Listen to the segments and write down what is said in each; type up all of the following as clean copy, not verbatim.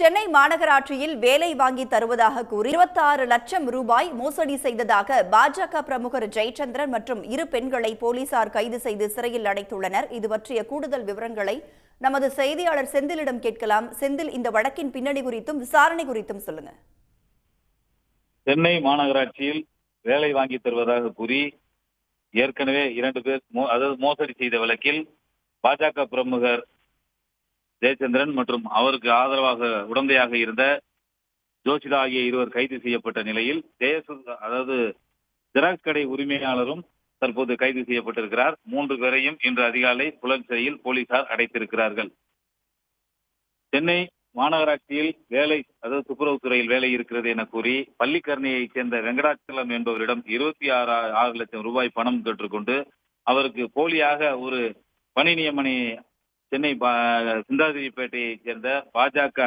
சென்னை மாநகராட்சியில் வேலை வாங்கி தருவதாக கூறி 26 லட்சம் ரூபாய் மோசடி செய்ததாக பாஜக பிரமுகர் ஜெயச்சந்திரன் மற்றும் இரு பெண்களை போலீசார் கைது செய்து சிறையில் அடைத்துள்ளனர். இது பற்றிய கூடுதல் விவரங்களை நமது செய்தியாளர் செந்திலிடம் கேட்கலாம். செந்தில், இந்த வழக்கின் பின்னணி குறித்தும் விசாரணை குறித்தும் சொல்லுங்க. சென்னை மாநகராட்சியில் வேலை வாங்கி தருவதாக கூறி ஏற்கனவே 2 பேர் மோசடி செய்த வழக்கில் பாஜக பிரமுகர் ஜெயச்சந்திரன் மற்றும் அவருக்கு ஆதரவாக உடந்தையாக இருந்த ஜோசிதா ஆகிய இருவர் கைது செய்யப்பட்ட நிலையில் ஜெராக்ஸ் கடை உரிமையாளரும் தற்போது கைது செய்யப்பட்டிருக்கிறார். 3 பேரையும் இன்று அதிகாலை புலன் சிறையில் போலீசார் அடைத்திருக்கிறார்கள். சென்னை மாநகராட்சியில் துப்புரவுத்துறையில் வேலை இருக்கிறது என கூறி பள்ளிக்கரணையைச் சேர்ந்த வெங்கடாச்சலம் என்பவரிடம் 26 லட்சம் ரூபாய் பணம் பெற்றுக்கொண்டு அவருக்கு போலியாக ஒரு பணி நியமனை சென்னை சிந்தாதிரிப்பேட்டையைச் சேர்ந்த பாஜக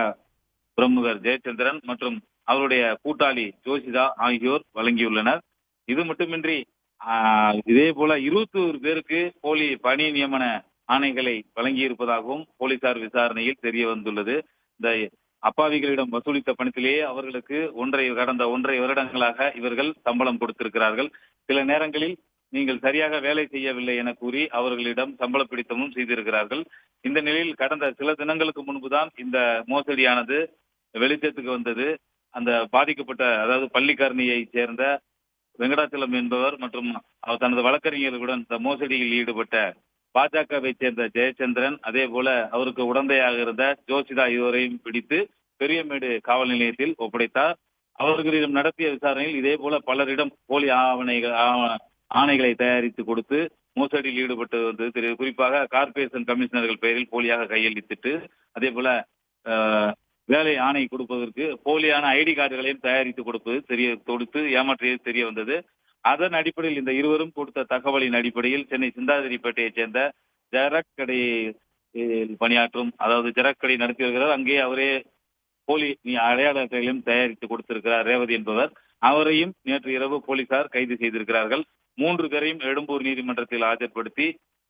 பிரமுகர் ஜெயச்சந்திரன் மற்றும் அவருடைய கூட்டாளி ஜோசிதா ஆகியோர் வழங்கியுள்ளனர். இது மட்டுமின்றி இதே போல 21 பேருக்கு போலி பணி நியமன ஆணைகளை வழங்கியிருப்பதாகவும் போலீசார் விசாரணையில் தெரிய வந்துள்ளது. இந்த அப்பாவிகளிடம் வசூலித்த பணத்திலேயே அவர்களுக்கு கடந்த 1.5 வருடங்களாக இவர்கள் சம்பளம் கொடுத்திருக்கிறார்கள். சில நேரங்களில் நீங்கள் சரியாக வேலை செய்யவில்லை என கூறி அவர்களிடம் சம்பள பிடித்தமும் செய்திருக்கிறார்கள். இந்த நிலையில் கடந்த சில தினங்களுக்கு முன்புதான் இந்த மோசடியானது வெளிச்சத்துக்கு வந்தது. அந்த பாதிக்கப்பட்ட பள்ளிக்கரணியை சேர்ந்த வெங்கடாச்சலம் என்பவர் மற்றும் தனது வழக்கறிஞர்களுடன் இந்த மோசடியில் ஈடுபட்ட பாஜகவை சேர்ந்த ஜெயச்சந்திரன், அதே போல அவருக்கு உடந்தையாக இருந்த ஜோசிதா இருவரையும் பிடித்து பெரியமேடு காவல் நிலையத்தில் ஒப்படைத்தார். அவர்களிடம் நடத்திய விசாரணையில் இதே போல பலரிடம் போலி ஆணைகளை தயாரித்து கொடுத்து மோசடியில் ஈடுபட்டு வந்தது. குறிப்பாக கார்பரேஷன் கமிஷனர்கள் பெயரில் போலியாக கையெழுத்திட்டு அதே போல வேலை ஆணை கொடுப்பதற்கு போலியான ஐடி கார்டுகளையும் தயாரித்து கொடுத்து ஏமாற்றியது தெரிய வந்தது. அதன் அடிப்படையில் இந்த இருவரும் கொடுத்த தகவலின் அடிப்படையில் சென்னை சிந்தாதிரிப்பேட்டையைச் சேர்ந்த ஜெராக்ஸ் கடையில் பணியாற்றும் ஜெராக்ஸ் கடை நடத்தி வருகிறார். அங்கே அவரே போலி அடையாள அட்டைகளையும் தயாரித்து கொடுத்திருக்கிறார் ரேவதி என்பவர். அவரையும் நேற்று இரவு போலீசார் கைது செய்திருக்கிறார்கள். 3 பேரையும் எழும்பூர் நீதிமன்றத்தில் ஆஜர்படுத்தி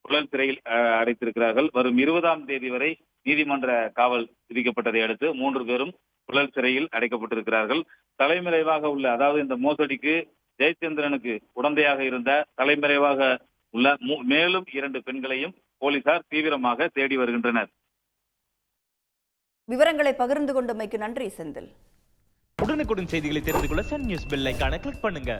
புலன் சிறையில் அடைத்திருக்கிறார்கள். வரும் 20ஆம் தேதி வரை நீதிமன்ற காவல் விதிக்கப்பட்டதை அடுத்து 3 பேரும் புலன் சிறையில் அடைக்கப்பட்டிருக்கிறார்கள். தலைமறைவாக உள்ள இந்த மோசடிக்கு ஜெயச்சந்திரனுக்கு உடந்தையாக இருந்த தலைமறைவாக உள்ள மேலும் 2 பெண்களையும் போலீசார் தீவிரமாக தேடி வருகின்றனர். விவரங்களை பகிர்ந்து கொண்டமைக்கு நன்றி செந்தில். உடனுக்குடன் செய்திகளை தெரிந்து கொள்ள சன் நியூஸ் பெல் ஐகானை கிளிக் பண்ணுங்க.